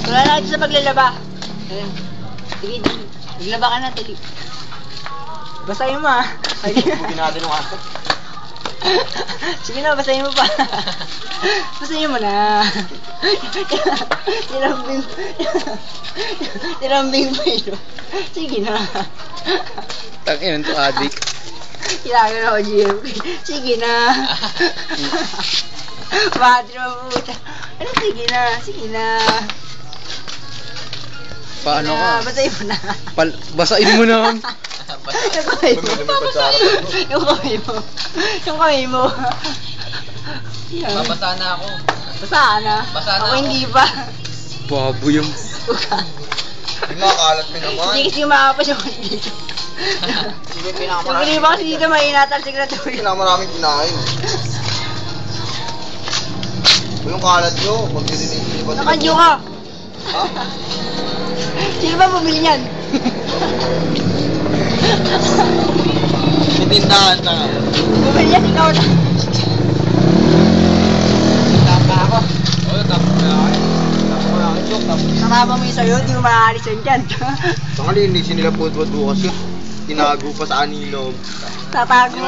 Wala na ito sa paglalaba. Ayun. Sige, maglaba ka na, tali. Basahin mo ah. Bugin natin yung aso. Sige na, basahin mo pa. Basahin mo na. Nilambing pa yun. Sige na. Tangin to adik. Kailangan ako, GM. Sige na. Bakit naman puta? Ano, sige na. Sige na. Paano Sige ka? na, basahin mo na. Basahin mo na. Yung kamay mo. Yung kamay mo. Yung kamay mo. Yan. Babasa na ako. Basa na. Basa na Ako ako. hindi pa. Babo yung... May makakalat mo naman. Hindi kasi makapas yung dito. Sige, Yung pinakamarami. kiniba kasi dito mahinatal siguratuloy. Pinakamaraming kinain. Yung kalat nyo, magdidinisin ba sila? Nakadyo ka. Ha? Sino ba bumili niyan? May tindahan na. Bumili yan, ikaw na. Tapa ako. Oo, tapa na ako. Tapa ko na ako. Nakama mo yung sayo, hindi mo maaalis yun dyan. Tangali, hindi nila po bukas yun. Tinago pa sa anilog. Tatago